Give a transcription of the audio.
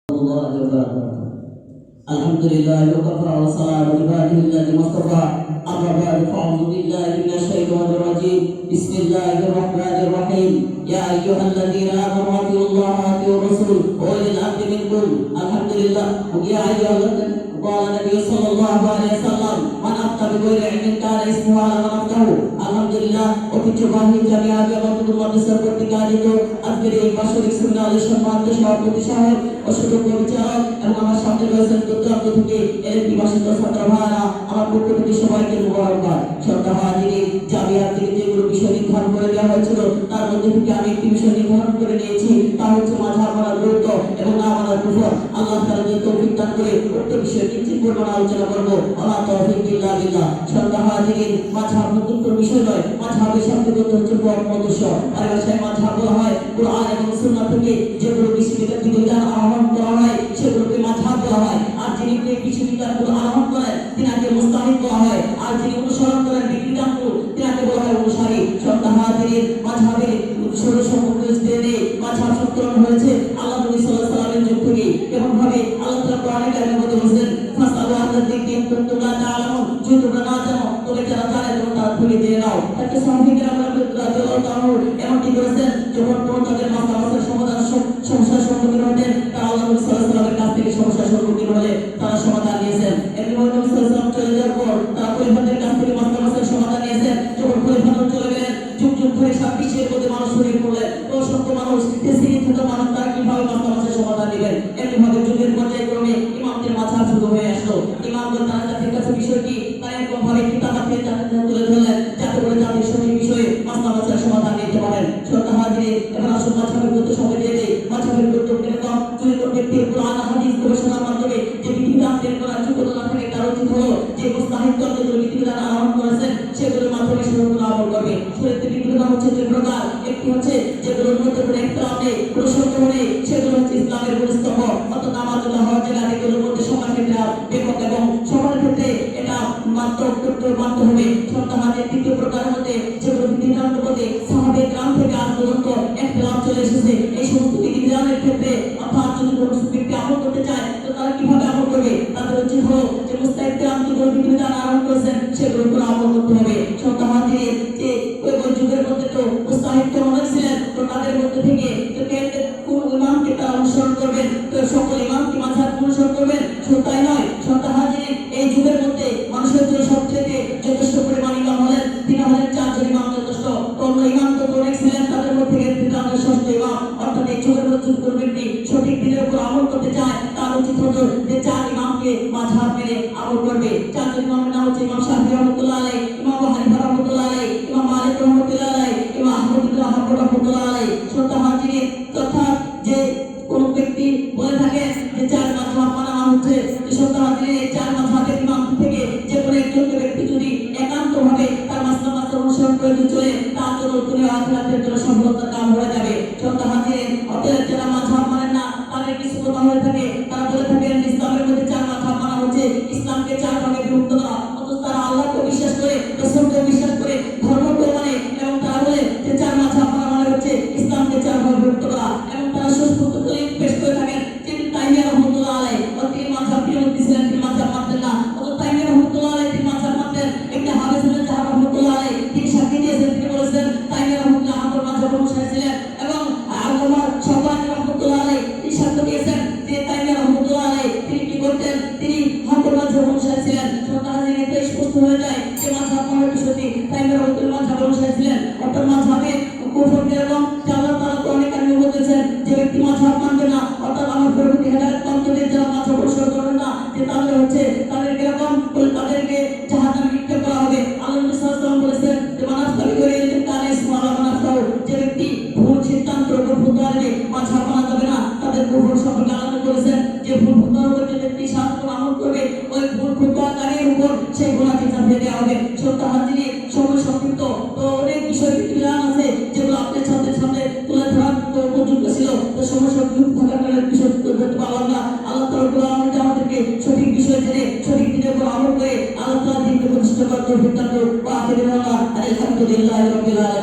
الله وبركاته. الحمد لله وكفى وسلام عباده الذين اصطفى. أما بعد فأعوذ بالله من الشيطان الرجيم. بسم الله الرحمن الرحيم. يا أيها الذين آمنوا أطيعوا الله وأطيعوا الرسول وأولي الأمر منكم. الحمد لله. يا أيها الذين قال النبي صلى الله عليه وسلم من أفتى بغير علم كان اسمه على من أفتاه. আলহামদুলিল্লাহ ঐতিহ্যবাহী জামিয়া আলিয়াতুল মাদ্রাসা কর্তৃক আয়োজিত আজকের এই বার্ষিক সেমিনারে সম্মানিত সভাপতি সাহেব ও সুযোগ্য বিচারক এবং আমার সামনে রয়েছেন দূরান্ত থেকে এর বিভাষিত ছাত্র ভাইরা, আমার পক্ষ থেকে সবাইকে মুবারকবাদ। শ্রদ্ধা হাজিরিন, জামিয়া থেকে যেগুলো বিষয় নির্ধারণ করে দেওয়া হয়েছিল তার মধ্যে থেকে আমি একটি বিষয় নির্ধারণ করে নিয়েছি, তা হচ্ছে মাযহাব মানার গুরুত্ব এবং না মানার কুফর। আল্লাহ তাআলা যে তৌফিক দান করে উক্ত বিষয়ে কিছু পরিমাণে আলোচনা করব। আল্লাহ তৌফিক ইল্লা বিল্লাহ। শ্রদ্ধা হাজিরিন, মাযহাব নতুন বিষয় নয়, মাযহাবের শাব্দিক অর্থ হচ্ছে পরমদর্শ। আর ভাষায় মাযহাব বলা হয় কুরআন এবং সুন্নাহ থেকে যেগুলো বিধিবিধান আহরণ করা হয় সেগুলোকে মাযহাব বলা হয়। আর যিনি বিধিবিধানগুলো আহরণ করেন তিনাকে মুস্তাহিদ বলা হয়, আর যিনি অনুসরণ করেন বিধিবিধানগুলো তিনাকে বলা হয় অনুসারী। শ্রদ্ধা হাজিরিন, মাযহাবের ষোড়শ সম্পর্কে মাযহাব সংকলন হয়েছে আল্লাহ নবী সাল্লাল্লাহু আলাইহি ওয়াসাল্লামের যুগ থেকে। কেমন ভাবে আল্লাহ তাআলা কোরআনে কারিমের মধ্যে বলেছেন ফাসআলু আহলা যিকরি ইন কুনতুম লা তা'লামুন, যদি তোমরা না জানো তবে যারা জানে তোমরা তার থেকে জেনে নাও। তাকে সাহাবী কেরাম রাদিয়াল্লাহু তাআলা এমনটি করেছেন যখন কোনো তাদের মাসলার সমাধান সমস্যার সম্মুখীন হতেন তারা আল্লাহ নবী সাল্লাল্লাহু আলাইহি ওয়াসাল্লামের কাছ থেকে সমস্যার সম্মুখীন হলে তারা সমাধান নিয়েছেন। এমনি নবী সাল্লাল্লাহু আলাইহি ওয়াসাল্লাম চলে যাওয়ার পর তারা খলিফাদের কাছ থেকে মাসলার সমাধান নিয়েছেন। যখন খলিফারা চলে গেলেন যুগ যুগ ধরে সারা বিশ্বের মধ্যে মানুষ শরীর পড়লেন, অসংখ্য মানুষ মানুষ তারা কিভাবে মাসলার সমাধান নেবেন। এমনি ভাবে যুগের পর্যায়ক্রমে ইমামদের মাঝহাব শুরু হয়ে আসলো। ইমামগণ তাদের কাছে বিষয়টি তারা এরকম ভাবে কিতাব হাতে তুলে ধরলেন যাতে করে তাদের সঠিক বিষয়ে মাসলার সমাধান নিতে পারেন। শ্রদ্ধা হাজিরিন, এবার আসুন মাযহাবের গুরুত্ব সম্পর্কে জেনে মাযহাবের গুরুত্ব কিরকম। যদি কোনো ব্যক্তি কুরআন হাদিস গবেষণার মাধ্যমে যে বিধিবিধান বের করার যোগ্যতা না থাকে তার উচিত হলো যে মুস্তাহিদ যে বিধিবিধান আহরণ করেছেন সেগুলোর মাধ্যমে সেগুলো আমল করবে। শরীয়তের বিধিবিধান হচ্ছে দুই প্রকার। একটি হচ্ছে যেগুলোর মধ্যে কোনো ইখতিলাফ নেই, কোনো সন্দেহ নেই, সেগুলো হচ্ছে ইসলামের মূল স্তম্ভ, অর্থাৎ নামাজ হওয়ার জায়গা এগুলোর মধ্যে সবার ক্ষেত্রে ব্যাপক এবং সবার ক্ষেত্রে এটা মানতে হবে। শ্রদ্ধা হাজির, দ্বিতীয় প্রকার মধ্যে যেগুলো বিধিবিধানের মধ্যে সাহাবে গ্রাম থেকে আজ পর্যন্ত ইখতিলাফ চলে এসেছে, এই সমস্ত বিধিবিধানের ক্ষেত্রে অর্থাৎ যদি কোনো ব্যক্তি আমল করতে চায় তো তারা কিভাবে আমল করবে, তাদের উচিত হলো যে মুস্তাহিদ গ্রাম যেগুলো বিধিবিধান আহরণ করেছেন সেগুলোর উপর আমল করতে হবে। শ্রদ্ধা হাজির, যে ওই যুগের মধ্যে তো মুস্তাহিদ তো অনেক ছিলেন, তো তাদের মধ্যে থেকে কোন ইমামকে তারা অনুসরণ করবেন, তো সকল ইমামকে মাযহাব অনুসরণ করবেন শুধু তাই নয়। শ্রদ্ধা হাজির, এই যুগের মধ্যে মানুষের জন্য সবচেয়ে যথেষ্ট পরিমাণ ইমাম হলেন, তিনি হলেন চারজন ইমাম যথেষ্ট। তো অন্য ইমাম তো অনেক ছিলেন, তাদের মধ্যে তিনি আমাদের ষষ্ঠ ইমাম। অর্থাৎ এই যুগের মধ্যে কোন ব্যক্তি সঠিক দিনের উপর আমল করতে চায় তার উচিত হতো যে চার ইমামকে মাযহাব মেনে আমল করবে। চারজন ইমামের নাম হচ্ছে ইমাম শাফিঈ রাহমাতুল্লাহ আলাইহি, ইমাম আবু হানিফা রাহমাতুল্লাহ আলাইহি, ইমাম মালিক রাহমাতুল্লাহ আলাইহি, ইমাম আহমদ ইবনে হাম্বল রাহমাতুল্লাহ আলাইহি। শ্রদ্ধা হাজির, তথা যে কোন ব্যক্তি বলে থাকে যে চার মাযহাব মানা হচ্ছে, শ্রদ্ধা হাজির, এই চার মাযহাবের ইমাম থেকে যে কোনো একজন ব্যক্তি যদি একান্তভাবে তার মাসলা অনুসরণ করে চলে তার জন্য দুনিয়া আখিরাতের জন্য সফলতার কাম হয়ে যাবে। শ্রদ্ধা হাজির, অতএব যারা মাযহাব মানেন না তাদের কিছু কথা হয়ে থাকে, তারা বলে থাকেন ইসলামের মধ্যে চার মাযহাব মানা হচ্ছে, ইসলামকে চার ভাগে বিভক্ত করা, অথচ তারা আল্লাহকে বিশ্বাস করে, রাসূলকে বিশ্বাস করে, ধর্মকে মানে, এবং তারা বলে যে চার মাযহাব মানা মানে হচ্ছে ইসলামকে চার ভাগে বিভক্ত করা। এবং তারা সুস্পষ্ট করে পেশ করে থাকেন যে তাইমিয়া রাহমাতুল্লাহ আলাইহি তিনি মাযহাব বিরোধী ছিলেন, তিনি মাযহাব মানতেন না। অথচ তাইমিয়া রাহমাতুল্লাহ আলাইহি তিনি মাযহাব মানতেন। একটা হাফেজ হলেন জাহার রাহমাতুল্লাহ আলাইহি, তিনি সাক্ষী দিয়েছেন, তিনি বলেছেন তাইমিয়া রাহমাতুল্লাহ আমার মাযহাব অনুসারী ছিলেন। এবং আল্লামা শাওকানি রাহমাতুল্লাহ আলাইহি তিনি সাক্ষ্য দিয়েছেন যে তাইমিয়া রাহমাতুল্লাহ আলাইহি তিনি কি করতেন, তিনি হানাফি মাযহাব অনুসারী ছিলেন। শ্রদ্ধা হাজির, এতে স্পষ্ট হয়ে যায় যে মাযহাব মানার বিষয়টি তাইমিয়া রাহমাতুল্লাহ মাযহাব অনুসারী ছিলেন। অর্থাৎ মাযহাবে কুফর এরকম যে আল্লাহ তাআলা কোরআনে কারিমে বলেছেন যে ব্যক্তি মাযহাব মানবে না, অর্থাৎ আমার পরবর্তী হেদায়েত প্রাপ্তদের যারা মাযহাব অনুসরণ করবে না, যে তাদের হচ্ছে তাদের এরকম তাদেরকে জাহান্নামে নিক্ষেপ করা হবে। আল্লাহ নবী সাল্লাল্লাহু আলাইহি ওয়াসাল্লাম বলেছেন যে মানাফতাবি করে কানে ইসমালা মানাফতাও, যে ব্যক্তি ভুল সিদ্ধান্ত উপর ফুতোয়া দেবে মাযহাব মানা যাবে না, তাদের কুফর সম্পর্কে আল্লাহ বলেছেন যে ভুল ফুতোয়ার উপর যে ব্যক্তি শাস্ত্র আমল করবে ওই ভুল ফুতোয়াকারীর উপর সেই গুনাহটি চাপিয়ে দেওয়া হবে। শ্রদ্ধা হাজির, সময় সংক্ষিপ্ত, তো অনেক বিষয় বিধান আছে যেগুলো আপনার ছাত্রের সামনে তুলে ধরার উপযুক্ত ছিল, তো সময় সংক্ষিপ্ত থাকার কারণে বিষয় তুলে ধরতে পারলাম না। আল্লাহ তাআলা আমাদেরকে সঠিক বিষয় জেনে সঠিক দিনের উপর আমল করে আল্লাহ তাআলা দিনকে প্রতিষ্ঠা করতে তৌফিক দান করুন। ওয়া আখিরু দাওয়ানা আলহামদুলিল্লাহি রাব্বিল আলামিন।